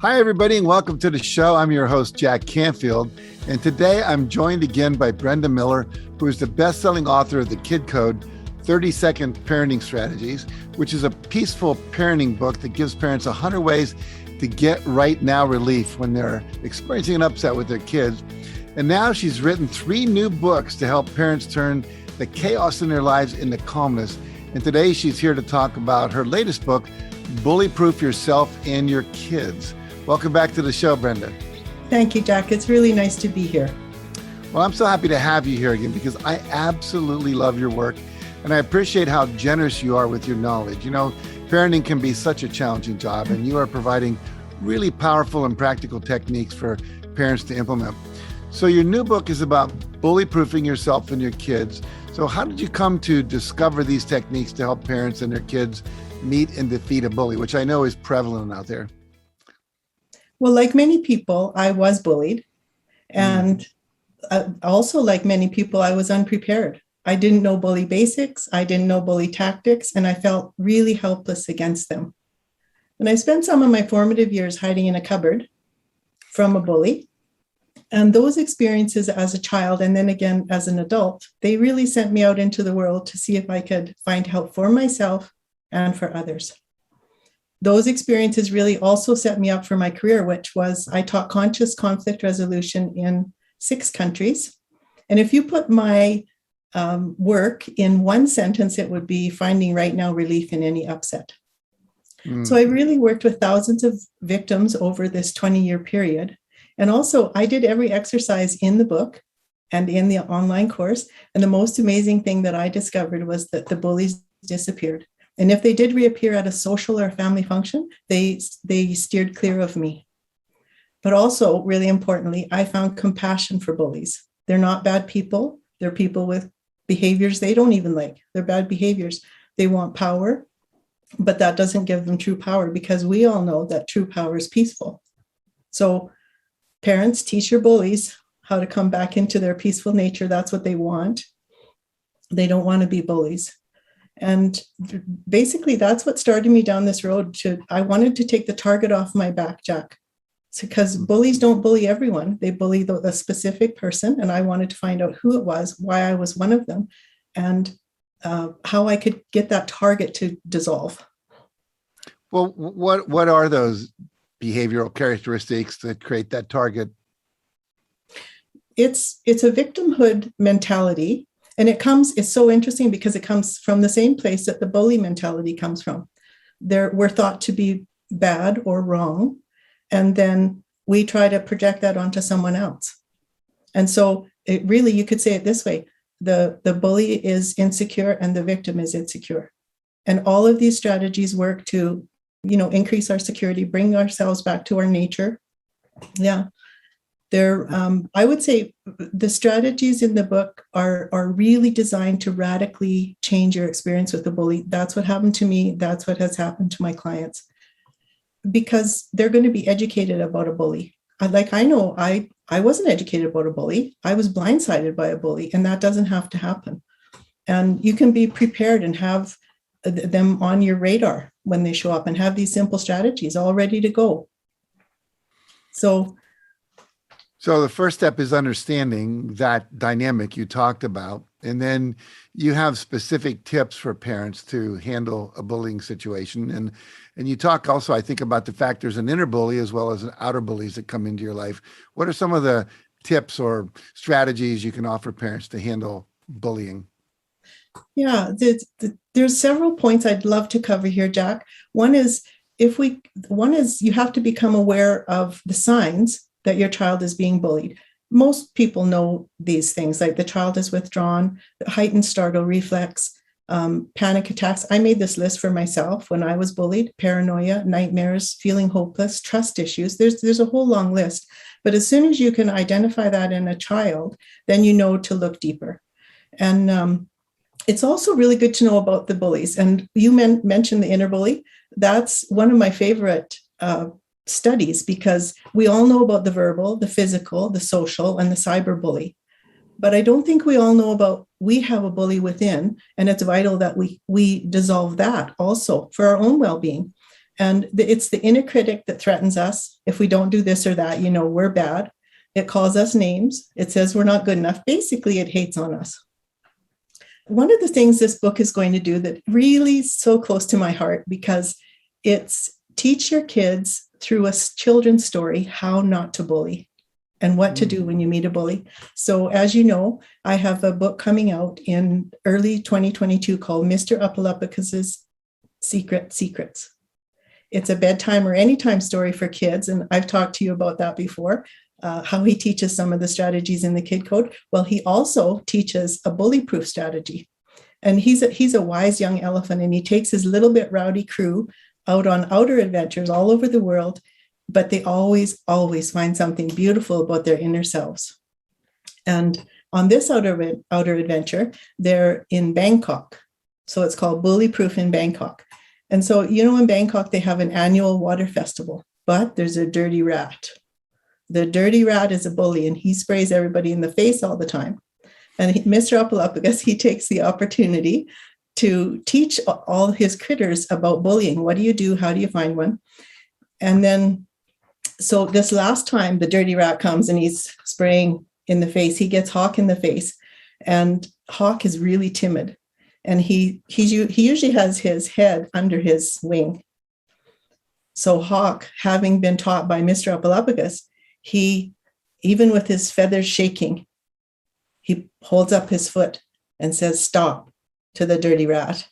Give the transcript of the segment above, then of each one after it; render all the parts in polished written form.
Hi, everybody, and welcome to the show. I'm your host, Jack Canfield, and today I'm joined again by Brenda Miller, who is the best-selling author of The Kid Code, 30-Second Parenting Strategies, which is a peaceful parenting book that gives parents 100 ways to get right now relief when they're experiencing an upset with their kids. And now she's written 3 new books to help parents turn the chaos in their lives into calmness. And today she's here to talk about her latest book, Bullyproof Yourself and Your Kids. Welcome back to the show, Brenda. Thank you, Jack. It's really nice to be here. Well, I'm so happy to have you here again because I absolutely love your work and I appreciate how generous you are with your knowledge. You know, parenting can be such a challenging job and you are providing really powerful and practical techniques for parents to implement. So your new book is about bullyproofing yourself and your kids. So how did you come to discover these techniques to help parents and their kids meet and defeat a bully, which I know is prevalent out there? Well, like many people, I was bullied. And also, like many people, I was unprepared. I didn't know bully basics. I didn't know bully tactics, and I felt really helpless against them. And I spent some of my formative years hiding in a cupboard from a bully. And those experiences as a child, and then again as an adult, they really sent me out into the world to see if I could find help for myself and for others. Those experiences really also set me up for my career, which was I taught conscious conflict resolution in 6 countries. And if you put my work in one sentence, it would be finding right now relief in any upset. So I really worked with thousands of victims over this 20-year period. And also I did every exercise in the book and in the online course. And the most amazing thing that I discovered was that the bullies disappeared. And if they did reappear at a social or family function, they steered clear of me. But also, really importantly, I found compassion for bullies. They're not bad people. They're people with behaviors they don't even like. They're bad behaviors. They want power, but that doesn't give them true power because we all know that true power is peaceful. So parents, teach your bullies how to come back into their peaceful nature. That's what they want. They don't want to be bullies. And basically, that's what started me down this road I wanted to take the target off my back, Jack. Because bullies don't bully everyone. They bully a specific person. And I wanted to find out who it was, why I was one of them, and how I could get that target to dissolve. Well, what are those behavioral characteristics that create that target? It's a victimhood mentality. And it's so interesting because it comes from the same place that the bully mentality comes from. We're thought to be bad or wrong. And then we try to project that onto someone else. And so it really, you could say it this way, the bully is insecure and the victim is insecure. And all of these strategies work to, increase our security, bring ourselves back to our nature. Yeah. I would say the strategies in the book are really designed to radically change your experience with the bully. That's what happened to me. That's what has happened to my clients. Because they're going to be educated about a bully. I know I wasn't educated about a bully. I was blindsided by a bully, and that doesn't have to happen. And you can be prepared and have them on your radar when they show up and have these simple strategies all ready to go. So the first step is understanding that dynamic you talked about. And then you have specific tips for parents to handle a bullying situation. And you talk also, I think, about the fact there's an inner bully as well as an outer bullies that come into your life. What are some of the tips or strategies you can offer parents to handle bullying? Yeah, there's several points I'd love to cover here, Jack. One is you have to become aware of the signs that your child is being bullied. Most people know these things, like the child is withdrawn, heightened startle reflex, panic attacks. I made this list for myself when I was bullied: paranoia, nightmares, feeling hopeless, trust issues. There's a whole long list. But as soon as you can identify that in a child, then you know to look deeper. And it's also really good to know about the bullies. And you mentioned the inner bully. That's one of my favorite studies, because we all know about the verbal, the physical, the social, and the cyber bully. But I don't think we all know about, we have a bully within, and it's vital that we dissolve that also for our own well-being. And it's the inner critic that threatens us. If we don't do this or that, we're bad. It calls us names. It says we're not good enough. Basically, it hates on us. One of the things this book is going to do that really is so close to my heart, because it's teach your kids through a children's story how not to bully and what to do when you meet a bully. So as you know, I have a book coming out in early 2022 called Mr. Uppalupicus's Secret Secrets. It's a bedtime or anytime story for kids. And I've talked to you about that before, how he teaches some of the strategies in the kid code. Well, he also teaches a bully-proof strategy. And he's a wise young elephant, and he takes his little bit rowdy crew out on outer adventures all over the world, but they always find something beautiful about their inner selves. And on this outer adventure, they're in Bangkok. So it's called Bullyproof in Bangkok. And so, in Bangkok, they have an annual water festival, but there's a dirty rat. The dirty rat is a bully, and he sprays everybody in the face all the time. And Mr. Uppalupicus, he takes the opportunity to teach all his critters about bullying. What do you do? How do you find one? And then, so this last time the dirty rat comes and he's spraying in the face, he gets Hawk in the face, and Hawk is really timid. And he usually has his head under his wing. So Hawk, having been taught by Mr. Uppalupicus, he, even with his feathers shaking, he holds up his foot and says, "Stop," to the dirty rat.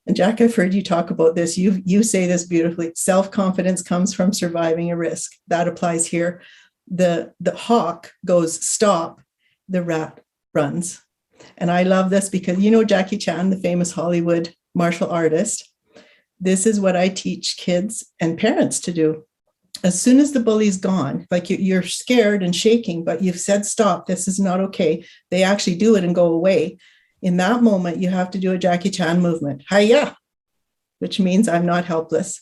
And Jack, I've heard you talk about this. You say this beautifully. Self-confidence comes from surviving a risk. That applies here. The hawk goes, "Stop." The rat runs. And I love this because, Jackie Chan, the famous Hollywood martial artist, this is what I teach kids and parents to do. As soon as the bully's gone, like you're scared and shaking, but you've said, "Stop, this is not okay." They actually do it and go away. In that moment, you have to do a Jackie Chan movement, "Hi-ya," which means I'm not helpless.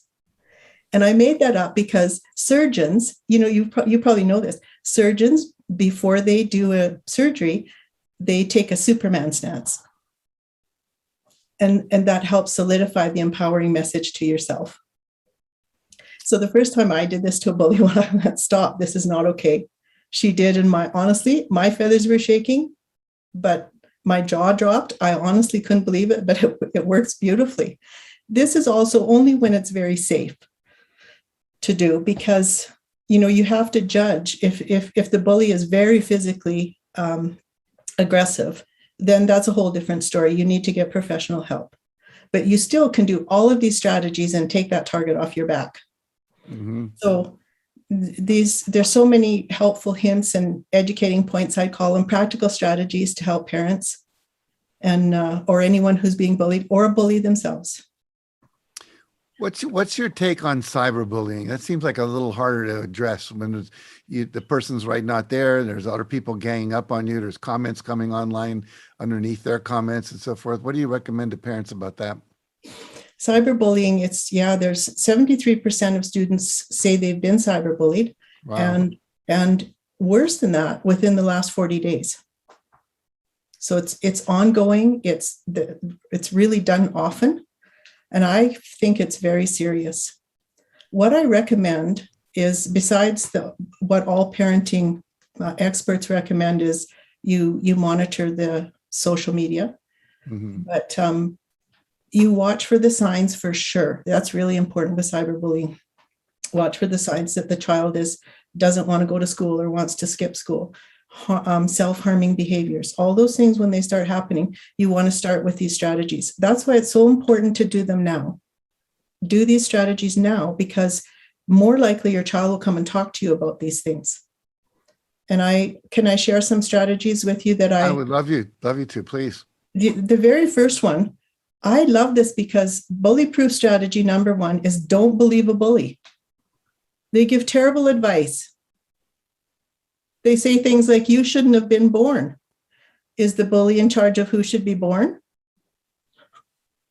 And I made that up because surgeons, you probably know this, surgeons, before they do a surgery, they take a Superman stance. And that helps solidify the empowering message to yourself. So the first time I did this to a bully, when I went, "Stop, this is not okay," she did. And honestly, my feathers were shaking, but my jaw dropped. I honestly couldn't believe it, but it works beautifully. This is also only when it's very safe to do, because, you have to judge if the bully is very physically aggressive, then that's a whole different story. You need to get professional help, but you still can do all of these strategies and take that target off your back. Mm-hmm. So there's so many helpful hints and educating points. I call them practical strategies to help parents and or anyone who's being bullied or a bully themselves. What's your take on cyberbullying? That seems like a little harder to address when the person's right not there. There's other people ganging up on you. There's comments coming online underneath their comments and so forth. What do you recommend to parents about that? Cyberbullying, there's 73% of students say they've been cyberbullied. Wow. And worse than that, within the last 40 days. So it's ongoing. It's really done often. And I think it's very serious. What I recommend is, besides what all parenting experts recommend, is you monitor the social media, mm-hmm. but you watch for the signs for sure. That's really important with cyberbullying. Watch for the signs that the child doesn't want to go to school or wants to skip school. Self-harming behaviors, all those things, when they start happening, you want to start with these strategies. That's why it's so important to do them now. Do these strategies now, because more likely your child will come and talk to you about these things. And can I share some strategies with you that I would love you to, please. The very first one, I love this because bully-proof strategy number 1 is don't believe a bully. They give terrible advice. They say things like, "You shouldn't have been born." Is the bully in charge of who should be born?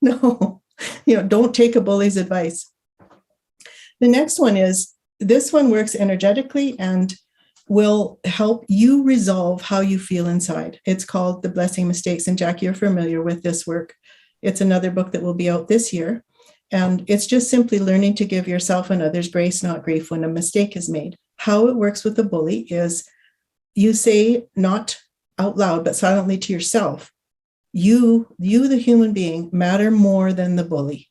No, don't take a bully's advice. The next one is, this one works energetically and will help you resolve how you feel inside. It's called The Blessing Mistakes. And Jackie, you're familiar with this work. It's another book that will be out this year. And it's just simply learning to give yourself and others grace, not grief, when a mistake is made. How it works with a bully is you say, not out loud, but silently to yourself, you, the human being, matter more than the bully.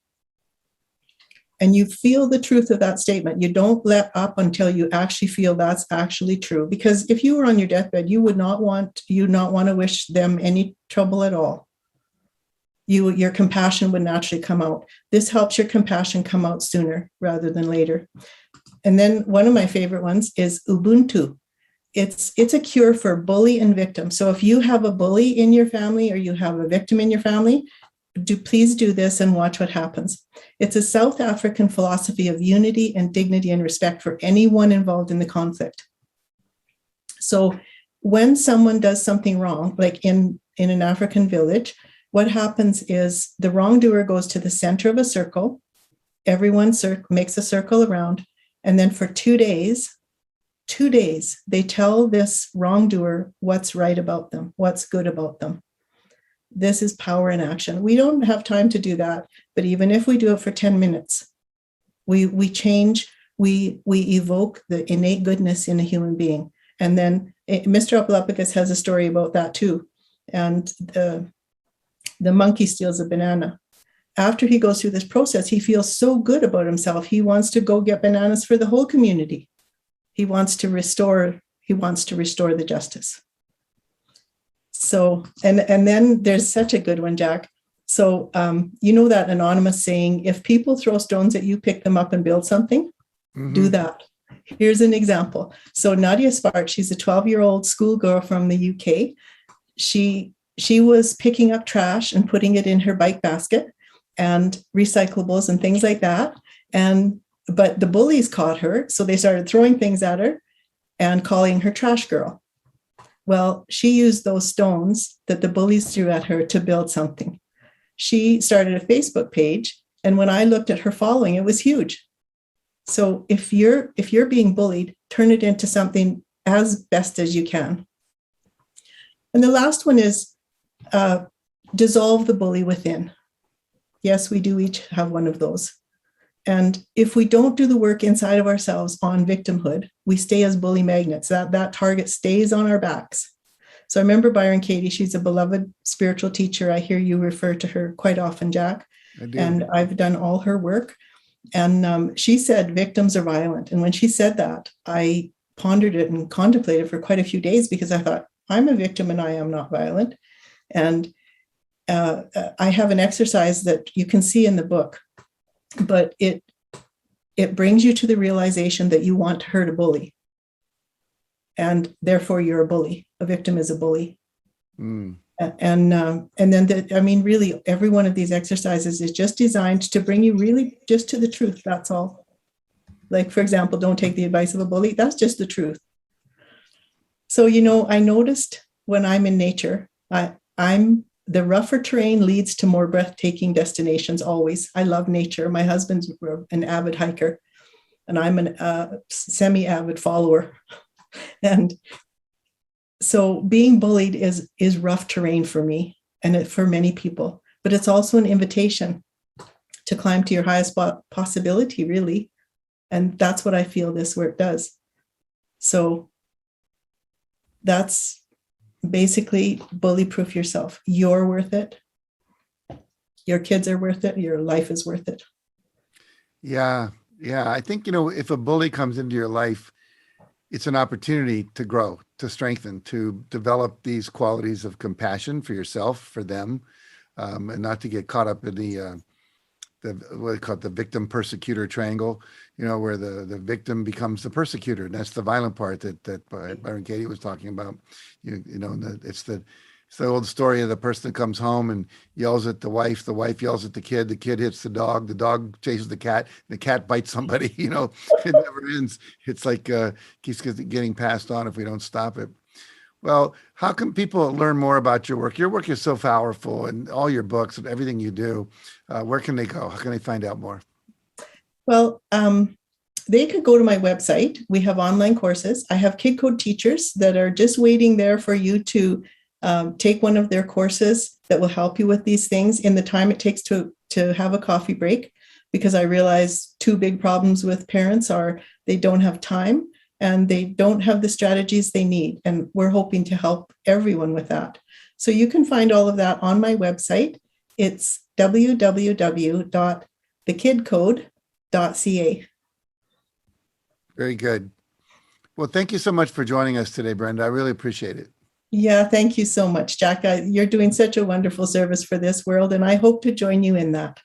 And you feel the truth of that statement. You don't let up until you actually feel that's actually true. Because if you were on your deathbed, you would not want to wish them any trouble at all. Your compassion would naturally come out. This helps your compassion come out sooner rather than later. And then one of my favorite ones is Ubuntu. It's a cure for bully and victim. So if you have a bully in your family or you have a victim in your family, please do this and watch what happens. It's a South African philosophy of unity and dignity and respect for anyone involved in the conflict. So when someone does something wrong, like in an African village, what happens is the wrongdoer goes to the center of a circle. Everyone makes a circle around. And then for 2 days, they tell this wrongdoer what's right about them, what's good about them. This is power in action. We don't have time to do that. But even if we do it for 10 minutes, we change, we evoke the innate goodness in a human being. And then Mr. Opalopicus has a story about that too. And the monkey steals a banana. After he goes through this process, he feels so good about himself. He wants to go get bananas for the whole community. He wants to restore the justice. So, and then there's such a good one, Jack. So, you know that anonymous saying, if people throw stones at you, pick them up and build something, do that. Here's an example. So Nadia Spark, she's a 12-year-old schoolgirl from the UK. She was picking up trash and putting it in her bike basket and recyclables and things like that. But the bullies caught her, so they started throwing things at her and calling her trash girl. Well, she used those stones that the bullies threw at her to build something. She started a Facebook page, and when I looked at her following, it was huge. So if you're being bullied, turn it into something as best as you can. And the last one is dissolve the bully within. Yes, we do each have one of those. And if we don't do the work inside of ourselves on victimhood, we stay as bully magnets. That target stays on our backs. So I remember Byron Katie, she's a beloved spiritual teacher. I hear you refer to her quite often, Jack. I do. And I've done all her work. And she said victims are violent. And when she said that, I pondered it and contemplated for quite a few days because I thought, I'm a victim and I am not violent. And I have an exercise that you can see in the book, but it brings you to the realization that you want to hurt a bully. And therefore you're a bully. A victim is a bully. And then, really, every one of these exercises is just designed to bring you really just to the truth. That's all. Like, for example, don't take the advice of a bully. That's just the truth. So, I noticed when I'm in nature, the rougher terrain leads to more breathtaking destinations always. I love nature. My husband's an avid hiker, and I'm a semi-avid follower. And so being bullied is rough terrain for me and for many people, but it's also an invitation to climb to your highest possibility, really. And that's what I feel this work does. So that's basically bully-proof yourself. You're worth it. Your kids are worth it. Your life is worth it. Yeah. I think, if a bully comes into your life, it's an opportunity to grow, to strengthen, to develop these qualities of compassion for yourself, for them, and not to get caught up in the what they call it, the victim persecutor triangle, where the victim becomes the persecutor. And that's the violent part that Byron Katie was talking about. It's the old story of the person that comes home and yells at the wife yells at the kid hits the dog chases the cat bites somebody. It never ends. It's like keeps getting passed on if we don't stop it. Well, how can people learn more about your work? Your work is so powerful, and all your books and everything you do. Where can they go? How can they find out more? Well, they could go to my website. We have online courses. I have Kid Code teachers that are just waiting there for you to take one of their courses that will help you with these things in the time it takes to have a coffee break. because I realize two big problems with parents are they don't have time and they don't have the strategies they need. And we're hoping to help everyone with that. So you can find all of that on my website. It's www.thekidcode.ca. Very good. Well, thank you so much for joining us today, Brenda. I really appreciate it. Yeah, thank you so much, Jack. You're doing such a wonderful service for this world, and I hope to join you in that.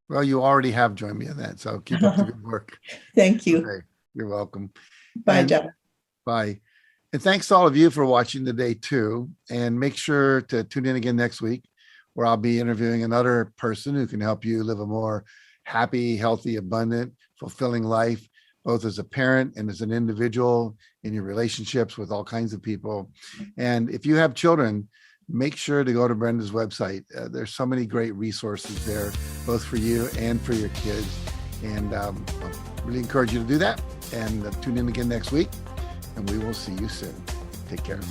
Well, you already have joined me in that, so keep up the good work. Thank you. Okay. You're welcome. Bye, Jack. Bye. And thanks to all of you for watching today too. And make sure to tune in again next week, where I'll be interviewing another person who can help you live a more happy, healthy, abundant, fulfilling life, both as a parent and as an individual in your relationships with all kinds of people. And if you have children, make sure to go to Brenda's website. There's so many great resources there, both for you and for your kids. And I really encourage you to do that. And tune in again next week, and we will see you soon. Take care.